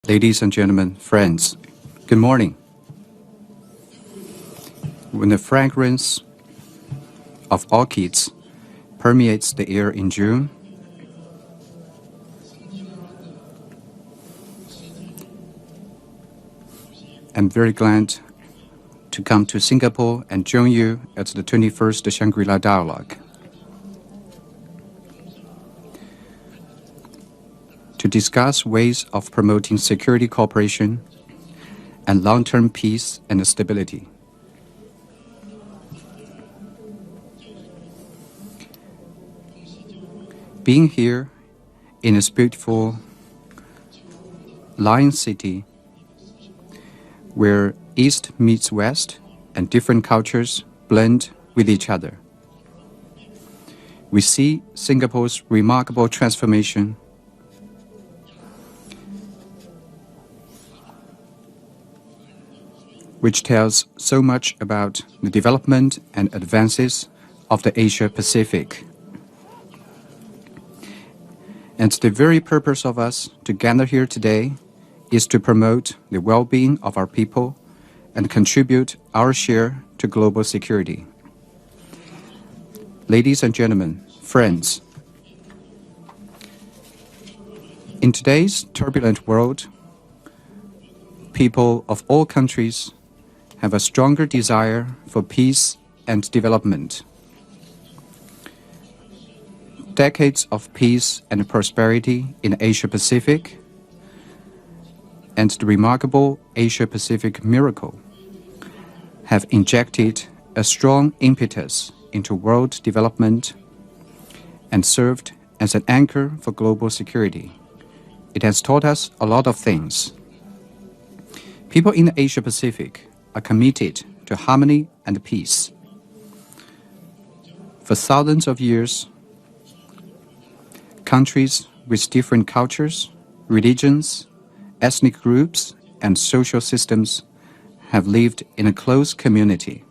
Ladies and gentlemen, friends, good morning. When the fragrance of orchids permeates the air in June, I'm very glad to come to Singapore and join you at the 21st Shangri-La Dialogue to discuss ways of promoting security cooperation and long-term peace and stability. Being here in this beautiful Lion City, where East meets West and different cultures blend with each other, we see Singapore's remarkable transformation which tells so much about the development and advances of the Asia-Pacific. And the very purpose of us to gather here today is to promote the well-being of our people and contribute our share to global security. Ladies and gentlemen, friends, in today's turbulent world, people of all countries have a stronger desire for peace and development. Decades of peace and prosperity in Asia-Pacific and the remarkable Asia-Pacific miracle have injected a strong impetus into world development and served as an anchor for global security. It has taught us a lot of things. People in the Asia-Pacific are committed to harmony and peace. For thousands of years, countries with different cultures, religions, ethnic groups, and social systems have lived in a close community.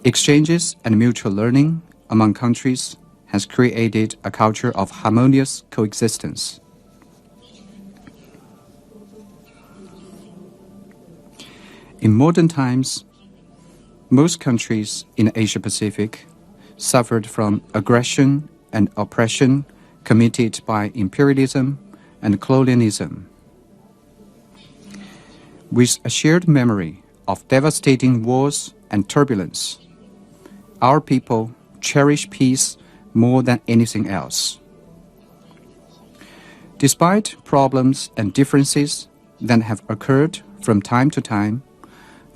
Exchanges and mutual learning among countries has created a culture of harmonious coexistence. In modern times, most countries in Asia-Pacific suffered from aggression and oppression committed by imperialism and colonialism. With a shared memory of devastating wars and turbulence, our people cherish peace more than anything else. Despite problems and differences that have occurred from time to time,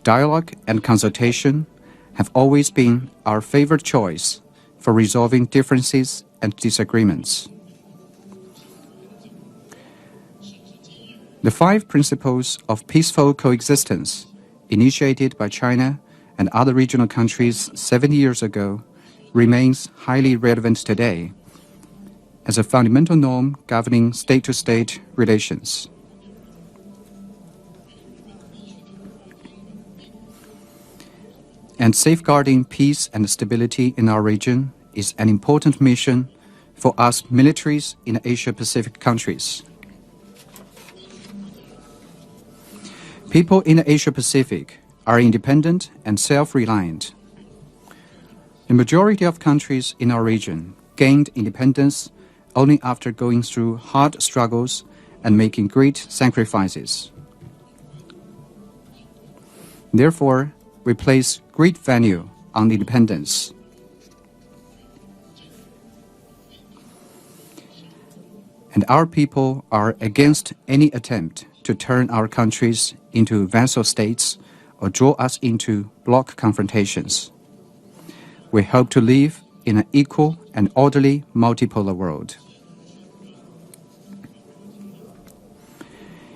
dialogue and consultation have always been our favorite choice for resolving differences and disagreements. The 5 principles of peaceful coexistence, initiated by China and other regional countries 70 years ago, remains highly relevant today as a fundamental norm governing state-to-state relations. And safeguarding peace and stability in our region is an important mission for us militaries in Asia-Pacific countries. People in Asia-Pacific are independent and self-reliant. The majority of countries in our region gained independence only after going through hard struggles and making great sacrifices. Therefore, we place great value on independence. And our people are against any attempt to turn our countries into vassal states or draw us into bloc confrontations. We hope to live in an equal and orderly multipolar world.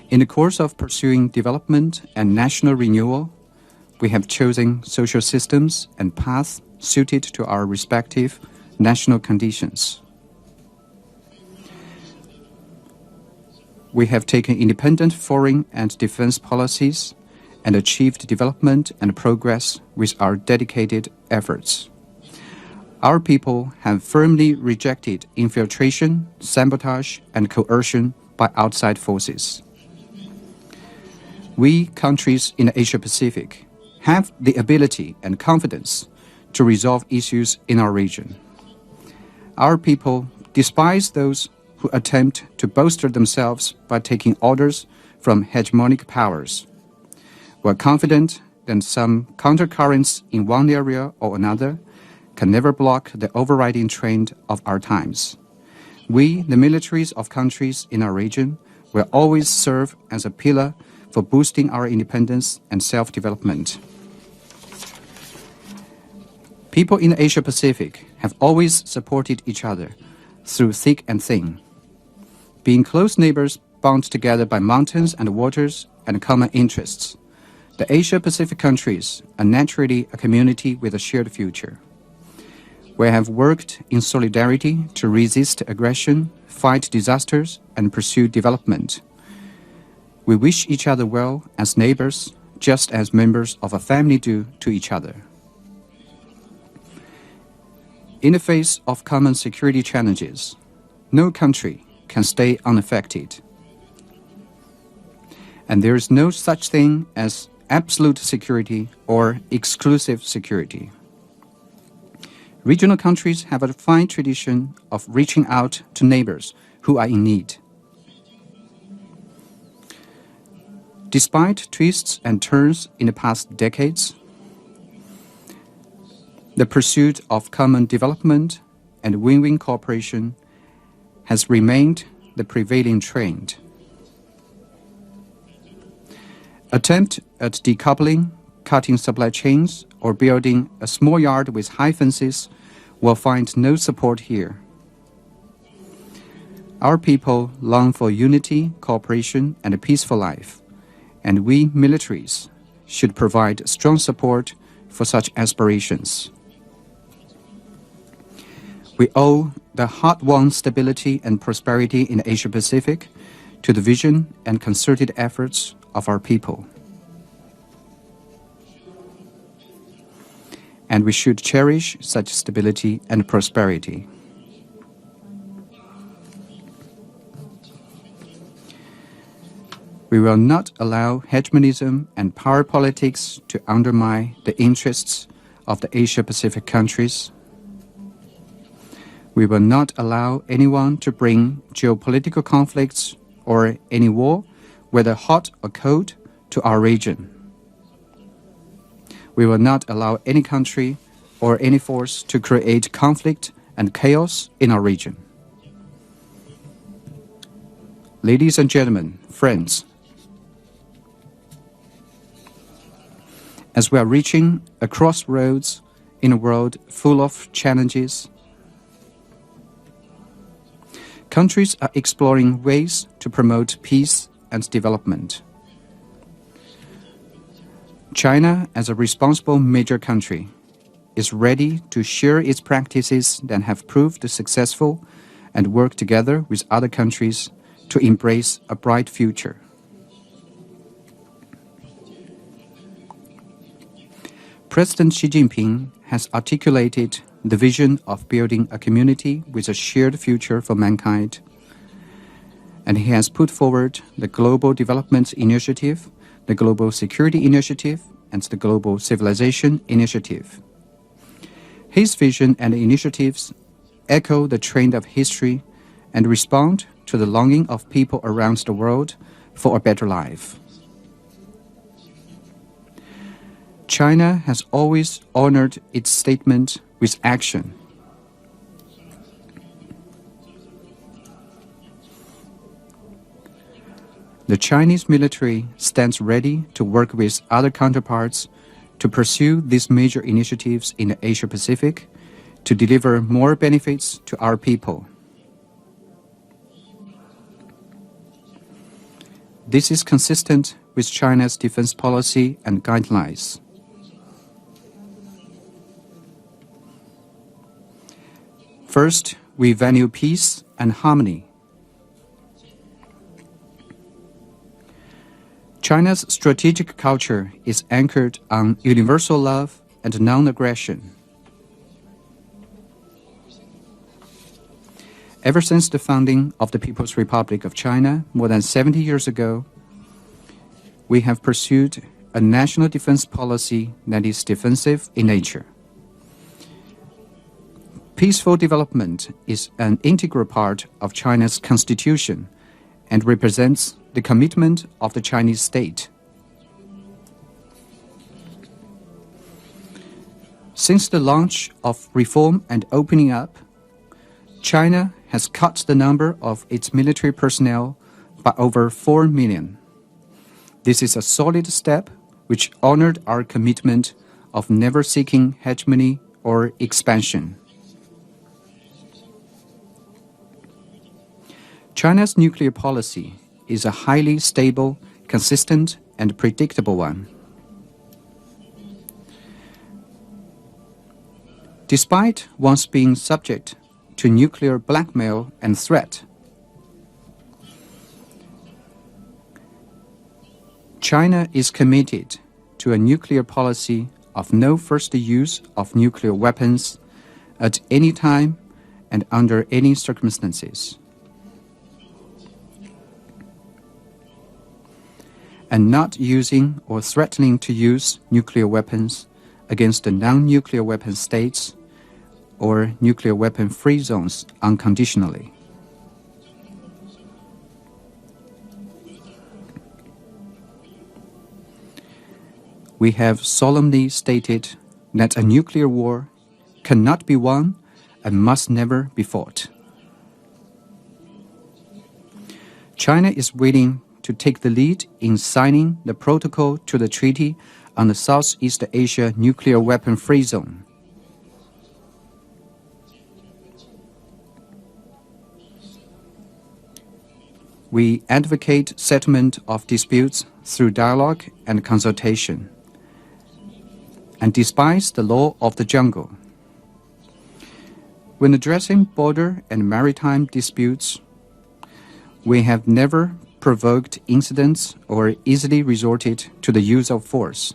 In the course of pursuing development and national renewal, we have chosen social systems and paths suited to our respective national conditions. We have taken independent foreign and defense policies and achieved development and progress with our dedicated efforts. Our people have firmly rejected infiltration, sabotage, and coercion by outside forces. We, countries in the Asia-Pacific, have the ability and confidence to resolve issues in our region. Our people despise those who attempt to bolster themselves by taking orders from hegemonic powers. We're confident that some countercurrents in one area or another can never block the overriding trend of our times. We, the militaries of countries in our region, will always serve as a pillar for boosting our independence and self-development. People in the Asia-Pacific have always supported each other through thick and thin. Being close neighbors bound together by mountains and waters and common interests, the Asia-Pacific countries are naturally a community with a shared future. We have worked in solidarity to resist aggression, fight disasters, and pursue development. We wish each other well as neighbors, just as members of a family do to each other. In the face of common security challenges, no country can stay unaffected. And there is no such thing as absolute security or exclusive security. Regional countries have a fine tradition of reaching out to neighbors who are in need. Despite twists and turns in the past decades, the pursuit of common development and win-win cooperation has remained the prevailing trend. Attempt at decoupling, cutting supply chains, or building a small yard with high fences will find no support here. Our people long for unity, cooperation, and a peaceful life, and we militaries should provide strong support for such aspirations. We owe the hard-won stability and prosperity in the Asia-Pacific to the vision and concerted efforts of our people. And we should cherish such stability and prosperity. We will not allow hegemonism and power politics to undermine the interests of the Asia-Pacific countries. We will not allow anyone to bring geopolitical conflicts or any war, whether hot or cold, to our region. We will not allow any country or any force to create conflict and chaos in our region. Ladies and gentlemen, friends, as we are reaching a crossroads in a world full of challenges, countries are exploring ways to promote peace and development. China, as a responsible major country, is ready to share its practices that have proved successful and work together with other countries to embrace a bright future. President Xi Jinping has articulated the vision of building a community with a shared future for mankind, and he has put forward the Global Development Initiative, the Global Security Initiative, and the Global Civilization Initiative. His vision and initiatives echo the trend of history and respond to the longing of people around the world for a better life. China has always honored its statement with action. The Chinese military stands ready to work with other counterparts to pursue these major initiatives in the Asia-Pacific to deliver more benefits to our people. This is consistent with China's defense policy and guidelines. First, we value peace and harmony. China's strategic culture is anchored on universal love and non-aggression. Ever since the founding of the People's Republic of China more than 70 years ago, we have pursued a national defense policy that is defensive in nature. Peaceful development is an integral part of China's constitution and represents the commitment of the Chinese state. Since the launch of reform and opening up, China has cut the number of its military personnel by over 4 million. This is a solid step which honored our commitment of never seeking hegemony or expansion. China's nuclear policy is a highly stable, consistent, and predictable one. Despite once being subject to nuclear blackmail and threat, China is committed to a nuclear policy of no first use of nuclear weapons at any time and under any circumstances, and not using or threatening to use nuclear weapons against the non-nuclear weapon states or nuclear weapon-free zones unconditionally. We have solemnly stated that a nuclear war cannot be won and must never be fought. China is willing to take the lead in signing the protocol to the Treaty on the Southeast Asia Nuclear Weapon-Free Zone. We advocate settlement of disputes through dialogue and consultation, and despise the law of the jungle. When addressing border and maritime disputes, we have never provoked incidents or easily resorted to the use of force.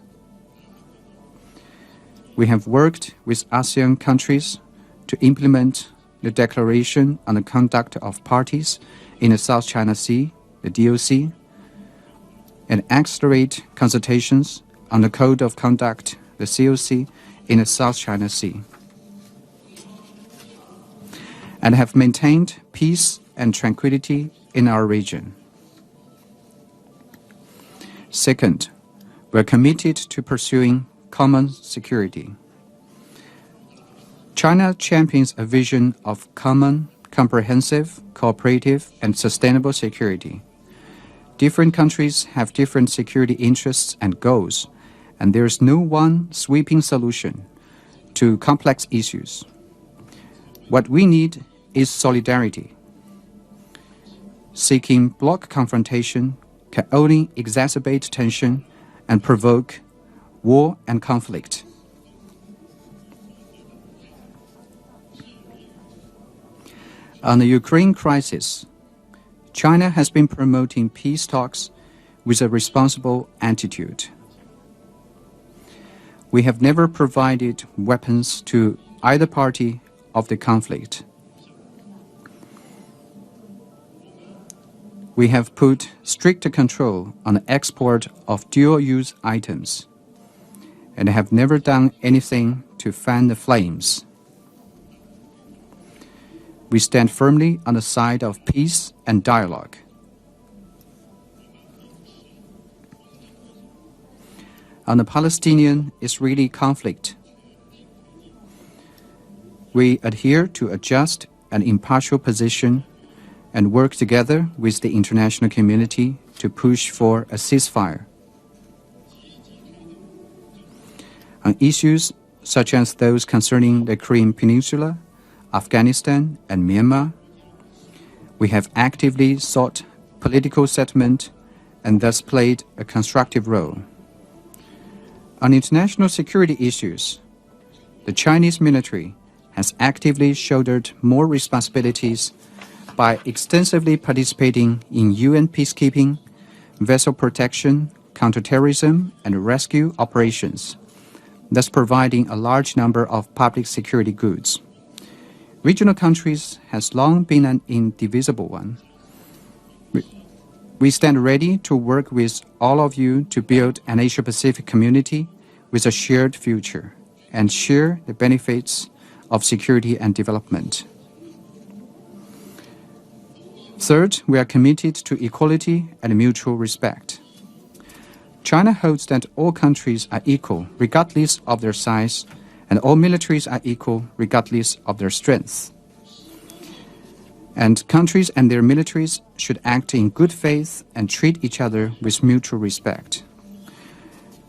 We have worked with ASEAN countries to implement the Declaration on the Conduct of Parties in the South China Sea, the DOC, and accelerate consultations on the Code of Conduct, the COC, in the South China Sea, and have maintained peace and tranquility in our region. Second, we are committed to pursuing common security. China champions a vision of common, comprehensive, cooperative, and sustainable security. Different countries have different security interests and goals, and there is no one sweeping solution to complex issues. What we need is solidarity. Seeking bloc confrontation can only exacerbate tension and provoke war and conflict. On the Ukraine crisis, China has been promoting peace talks with a responsible attitude. We have never provided weapons to either party of the conflict. We have put strict control on the export of dual-use items and have never done anything to fan the flames. We stand firmly on the side of peace and dialogue. On the Palestinian-Israeli conflict, we adhere to a just and impartial position and work together with the international community to push for a ceasefire. On issues such as those concerning the Korean Peninsula, Afghanistan, and Myanmar, we have actively sought political settlement and thus played a constructive role. On international security issues, the Chinese military has actively shouldered more responsibilities by extensively participating in UN peacekeeping, vessel protection, counterterrorism, and rescue operations, thus providing a large number of public security goods. Regional countries has long been an indivisible one. We stand ready to work with all of you to build an Asia-Pacific community with a shared future and share the benefits of security and development. Third, we are committed to equality and mutual respect. China holds that all countries are equal regardless of their size, and all militaries are equal regardless of their strength. And countries and their militaries should act in good faith and treat each other with mutual respect.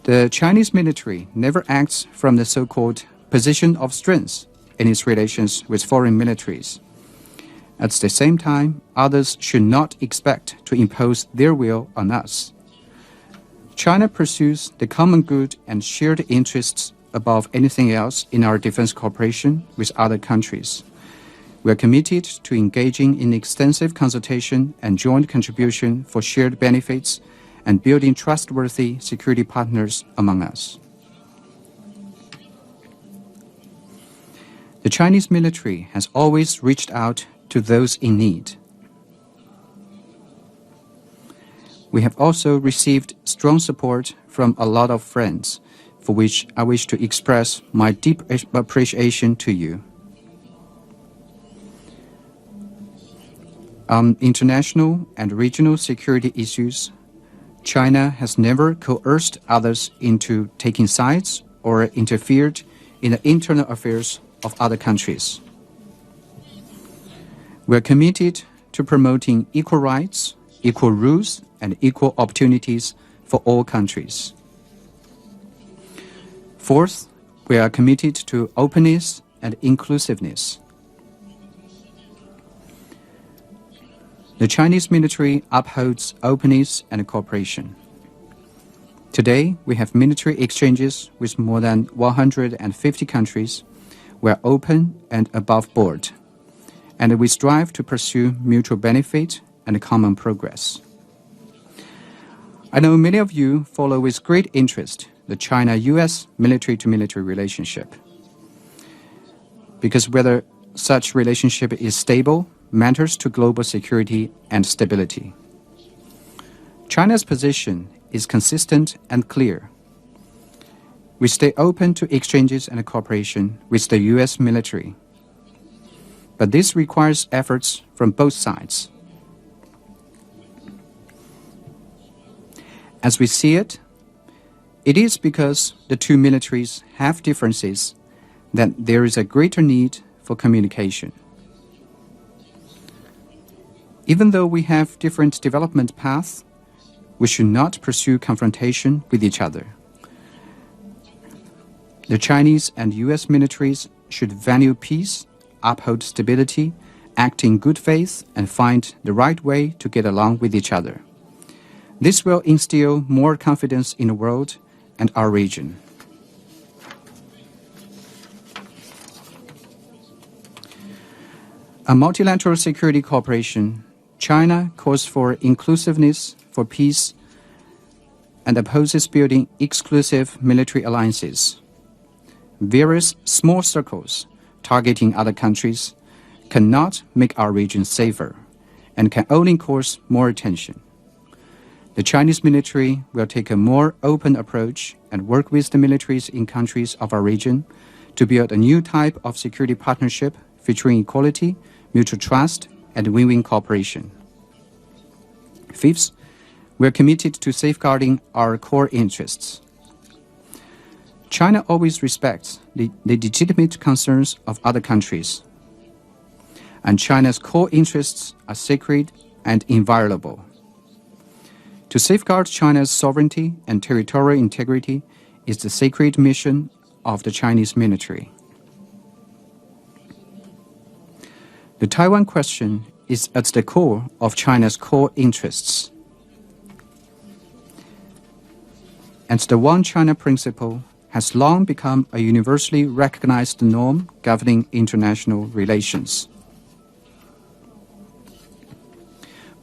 The Chinese military never acts from the so-called position of strength in its relations with foreign militaries. At the same time, others should not expect to impose their will on us. China pursues the common good and shared interests above anything else in our defense cooperation with other countries. We are committed to engaging in extensive consultation and joint contribution for shared benefits and building trustworthy security partners among us. The Chinese military has always reached out to those in need. We have also received strong support from a lot of friends, for which I wish to express my deep appreciation to you. On international and regional security issues, China has never coerced others into taking sides or interfered in the internal affairs of other countries. We are committed to promoting equal rights, equal rules, and equal opportunities for all countries. Fourth, we are committed to openness and inclusiveness. The Chinese military upholds openness and cooperation. Today, we have military exchanges with more than 150 countries. We are open and above board, and we strive to pursue mutual benefit and common progress. I know many of you follow with great interest the China-US military-to-military relationship, because whether such relationship is stable matters to global security and stability. China's position is consistent and clear. We stay open to exchanges and cooperation with the US military, but this requires efforts from both sides. As we see it, it is because the two militaries have differences that there is a greater need for communication. Even though we have different development paths, we should not pursue confrontation with each other. The Chinese and US militaries should value peace, uphold stability, act in good faith, and find the right way to get along with each other. This will instill more confidence in the world and our region. On multilateral security cooperation, China calls for inclusiveness, for peace, and opposes building exclusive military alliances. Various small circles targeting other countries cannot make our region safer and can only cause more attention. The Chinese military will take a more open approach and work with the militaries in countries of our region to build a new type of security partnership featuring equality, mutual trust, and win-win cooperation. Fifth, we are committed to safeguarding our core interests. China always respects the legitimate concerns of other countries, and China's core interests are sacred and inviolable. To safeguard China's sovereignty and territorial integrity is the sacred mission of the Chinese military. The Taiwan question is at the core of China's core interests. And the One China principle has long become a universally recognized norm governing international relations.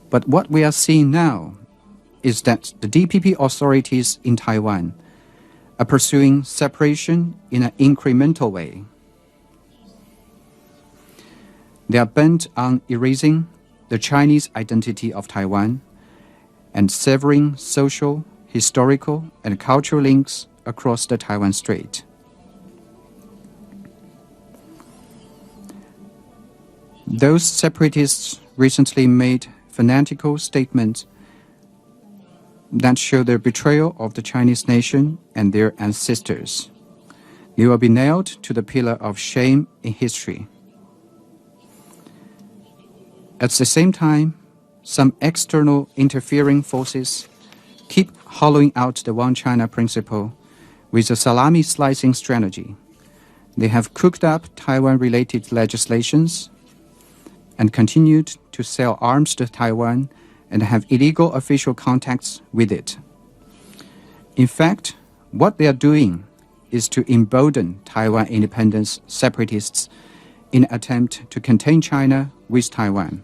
But what we are seeing now is that the DPP authorities in Taiwan are pursuing separation in an incremental way. They are bent on erasing the Chinese identity of Taiwan and severing social, historical, and cultural links across the Taiwan Strait. Those separatists recently made fanatical statements that show their betrayal of the Chinese nation and their ancestors. They will be nailed to the pillar of shame in history. At the same time, some external interfering forces keep hollowing out the One China principle with a salami slicing strategy. They have cooked up Taiwan-related legislations and continued to sell arms to Taiwan and have illegal official contacts with it. In fact, what they are doing is to embolden Taiwan independence separatists in an attempt to contain China with Taiwan.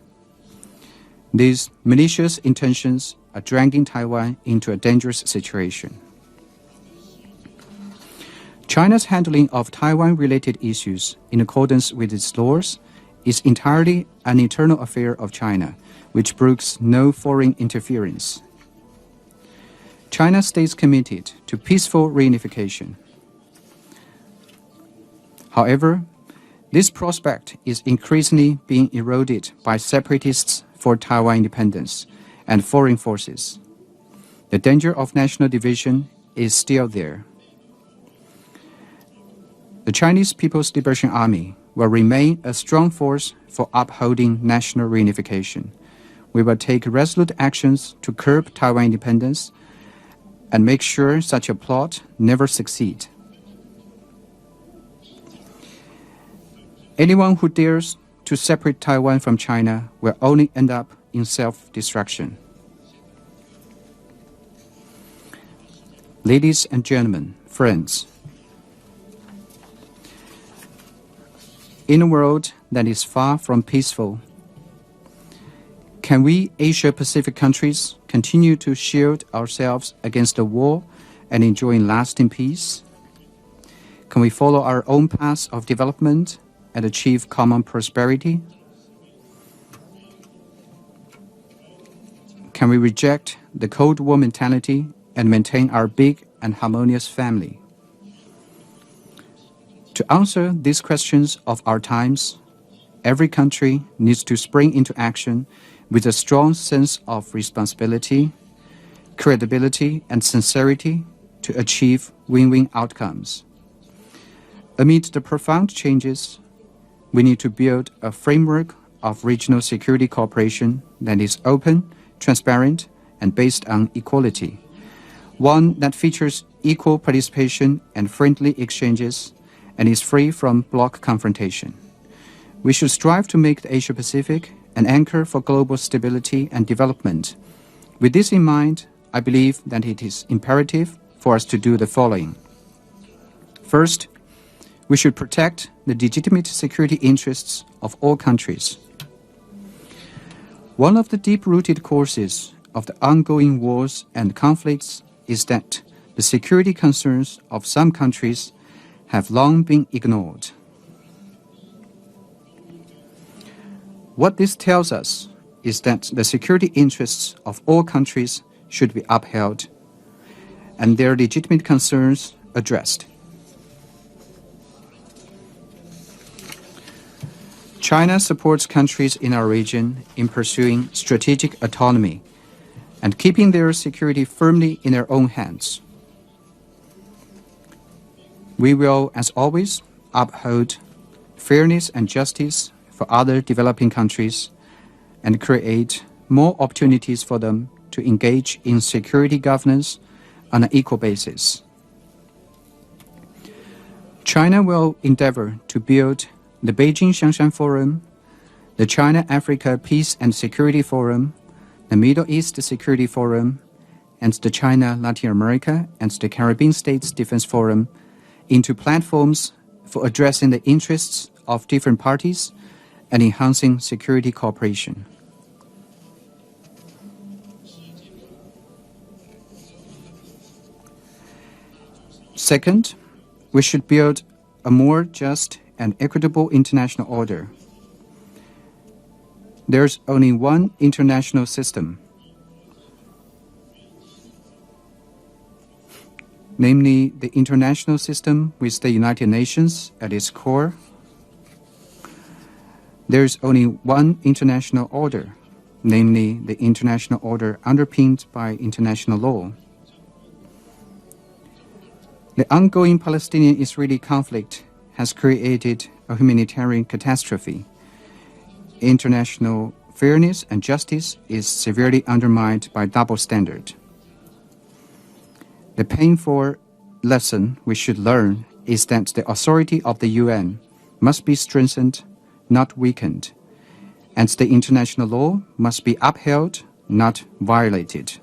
These malicious intentions are dragging Taiwan into a dangerous situation. China's handling of Taiwan-related issues in accordance with its laws is entirely an internal affair of China, which brooks no foreign interference. China stays committed to peaceful reunification. However, this prospect is increasingly being eroded by separatists for Taiwan independence and foreign forces. The danger of national division is still there. The Chinese People's Liberation Army will remain a strong force for upholding national reunification. We will take resolute actions to curb Taiwan independence and make sure such a plot never succeeds. Anyone who dares to separate Taiwan from China will only end up in self-destruction. Ladies and gentlemen, friends, in a world that is far from peaceful, can we Asia-Pacific countries continue to shield ourselves against the war and enjoy lasting peace? Can we follow our own path of development and achieve common prosperity? Can we reject the Cold War mentality and maintain our big and harmonious family? To answer these questions of our times, every country needs to spring into action with a strong sense of responsibility, credibility, and sincerity to achieve win-win outcomes. Amid the profound changes, we need to build a framework of regional security cooperation that is open, transparent, and based on equality, one that features equal participation and friendly exchanges and is free from bloc confrontation. We should strive to make the Asia-Pacific an anchor for global stability and development. With this in mind, I believe that it is imperative for us to do the following. First, we should protect the legitimate security interests of all countries. One of the deep-rooted causes of the ongoing wars and conflicts is that the security concerns of some countries have long been ignored. What this tells us is that the security interests of all countries should be upheld and their legitimate concerns addressed. China supports countries in our region in pursuing strategic autonomy and keeping their security firmly in their own hands. We will, as always, uphold fairness and justice for other developing countries and create more opportunities for them to engage in security governance on an equal basis. China will endeavor to build the Beijing Xiangshan Forum, the China-Africa Peace and Security Forum, the Middle East Security Forum, and the China-Latin America and the Caribbean States Defense Forum into platforms for addressing the interests of different parties and enhancing security cooperation. Second, we should build a more just and equitable international order. There's only one international system, namely the international system with the United Nations at its core. There's only one international order, namely the international order underpinned by international law. The ongoing Palestinian-Israeli conflict has created a humanitarian catastrophe. International fairness and justice is severely undermined by double standard. The painful lesson we should learn is that the authority of the UN must be strengthened, not weakened, and the international law must be upheld, not violated.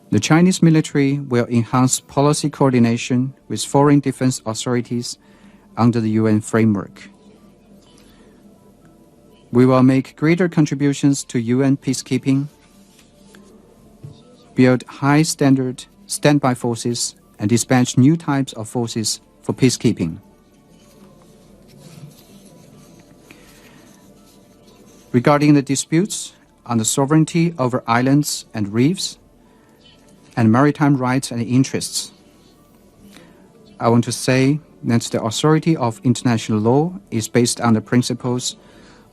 The Chinese military will enhance policy coordination with foreign defense authorities under the UN framework. We will make greater contributions to UN peacekeeping, build high-standard standby forces, and dispatch new types of forces for peacekeeping. Regarding the disputes on the sovereignty over islands and reefs, and maritime rights and interests, I want to say that the authority of international law is based on the principles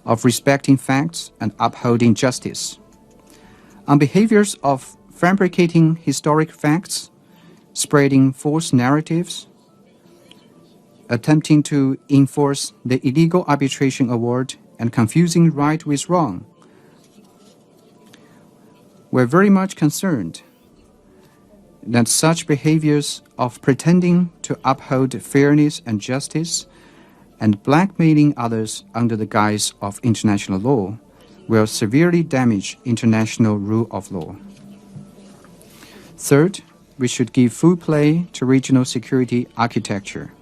of respecting facts and upholding justice. On behaviors of fabricating historic facts, spreading false narratives, attempting to enforce the illegal arbitration award, and confusing right with wrong, we're very much concerned that such behaviors of pretending to uphold fairness and justice and blackmailing others under the guise of international law will severely damage international rule of law. Third, we should give full play to regional security architecture.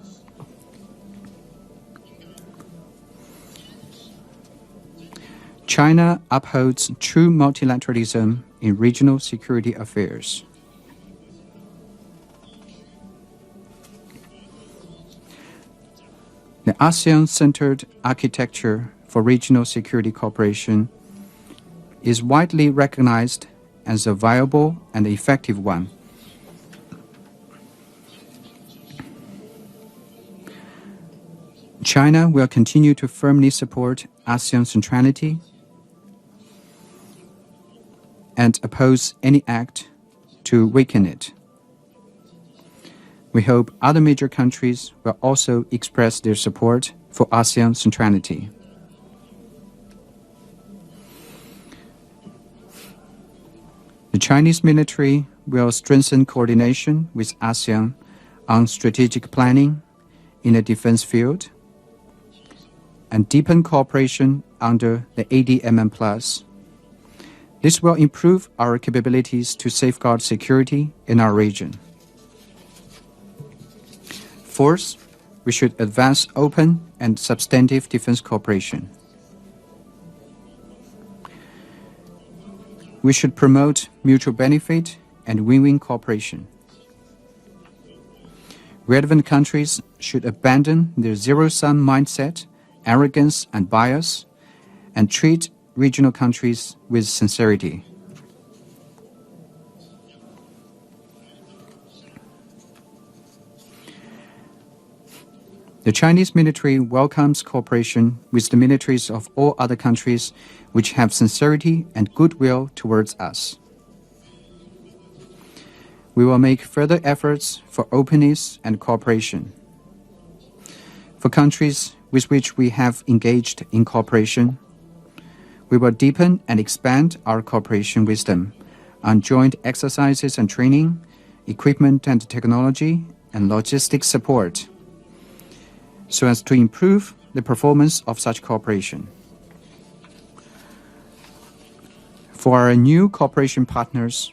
China upholds true multilateralism in regional security affairs. The ASEAN-centered architecture for regional security cooperation is widely recognized as a viable and effective one. China will continue to firmly support ASEAN centrality and oppose any act to weaken it. We hope other major countries will also express their support for ASEAN centrality. The Chinese military will strengthen coordination with ASEAN on strategic planning in the defense field and deepen cooperation under the ADMM+. This will improve our capabilities to safeguard security in our region. Fourth, we should advance open and substantive defense cooperation. We should promote mutual benefit and win-win cooperation. Relevant countries should abandon their zero-sum mindset, arrogance, and bias, and treat regional countries with sincerity. The Chinese military welcomes cooperation with the militaries of all other countries which have sincerity and goodwill towards us. We will make further efforts for openness and cooperation. For countries with which we have engaged in cooperation, we will deepen and expand our cooperation with them on joint exercises and training, equipment and technology, and logistics support, so as to improve the performance of such cooperation. For our new cooperation partners,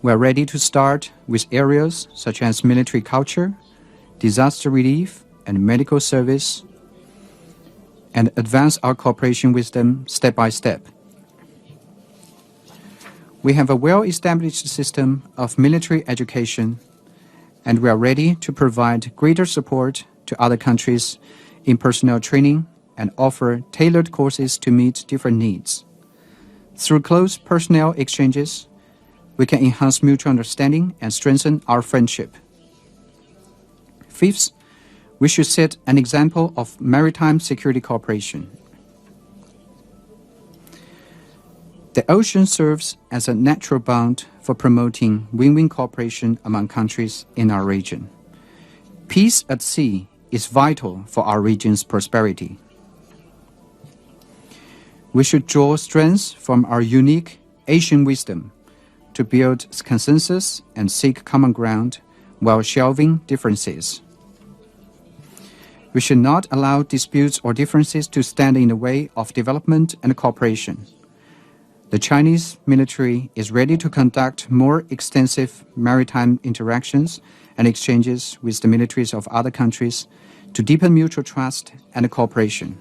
we are ready to start with areas such as military culture, disaster relief, and medical service, and advance our cooperation with them step by step. We have a well-established system of military education, and we are ready to provide greater support to other countries in personnel training and offer tailored courses to meet different needs. Through close personnel exchanges, we can enhance mutual understanding and strengthen our friendship. Fifth, we should set an example of maritime security cooperation. The ocean serves as a natural bond for promoting win-win cooperation among countries in our region. Peace at sea is vital for our region's prosperity. We should draw strength from our unique Asian wisdom to build consensus and seek common ground while shelving differences. We should not allow disputes or differences to stand in the way of development and cooperation. The Chinese military is ready to conduct more extensive maritime interactions and exchanges with the militaries of other countries to deepen mutual trust and cooperation.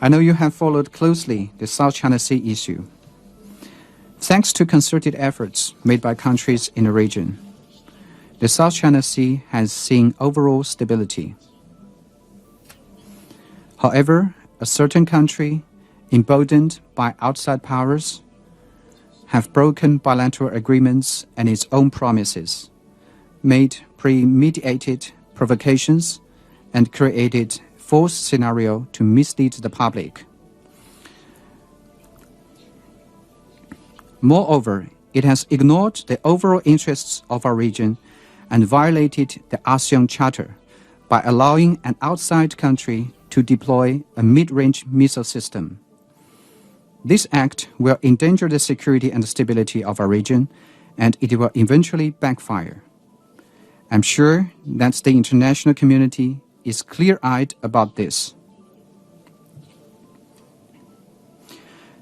I know you have followed closely the South China Sea issue. Thanks to concerted efforts made by countries in the region, the South China Sea has seen overall stability. However, a certain country, emboldened by outside powers, have broken bilateral agreements and its own promises, made premeditated provocations, and created false scenario to mislead the public. Moreover, it has ignored the overall interests of our region and violated the ASEAN Charter by allowing an outside country to deploy a mid-range missile system. This act will endanger the security and stability of our region, and it will eventually backfire. I'm sure that the international community is clear-eyed about this.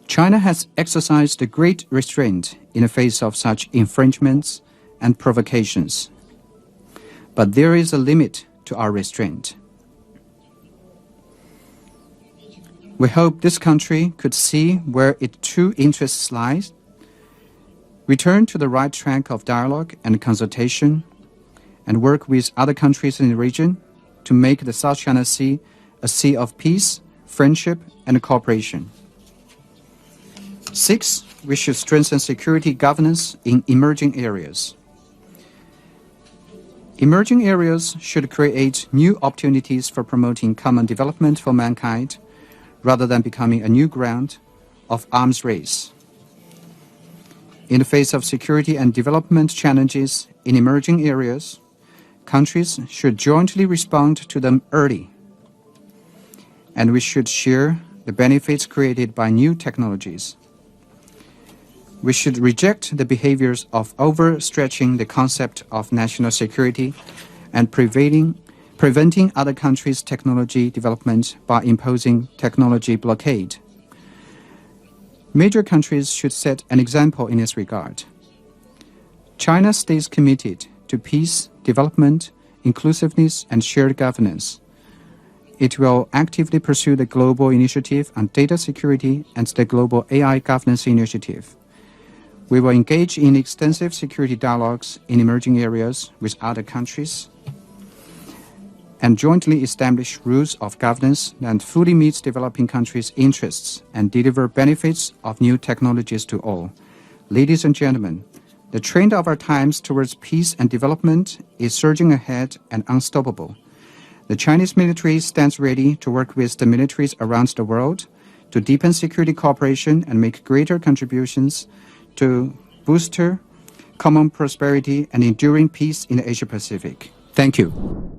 China has exercised a great restraint in the face of such infringements and provocations. But there is a limit to our restraint. We hope this country could see where its true interests lie, return to the right track of dialogue and consultation, and work with other countries in the region to make the South China Sea a sea of peace, friendship, and cooperation. Six, we should strengthen security governance in emerging areas. Emerging areas should create new opportunities for promoting common development for mankind, rather than becoming a new ground of arms race. In the face of security and development challenges in emerging areas, countries should jointly respond to them early. And we should share the benefits created by new technologies. We should reject the behaviors of overstretching the concept of national security and preventing other countries' technology development by imposing technology blockade. Major countries should set an example in this regard. China stays committed to peace, development, inclusiveness, and shared governance. It will actively pursue the global initiative on data security and the global AI governance initiative. We will engage in extensive security dialogues in emerging areas with other countries and jointly establish rules of governance that fully meet developing countries' interests and deliver benefits of new technologies to all. Ladies and gentlemen, the trend of our times towards peace and development is surging ahead and unstoppable. The Chinese military stands ready to work with the militaries around the world to deepen security cooperation and make greater contributions to boost common prosperity and enduring peace in the Asia-Pacific. Thank you.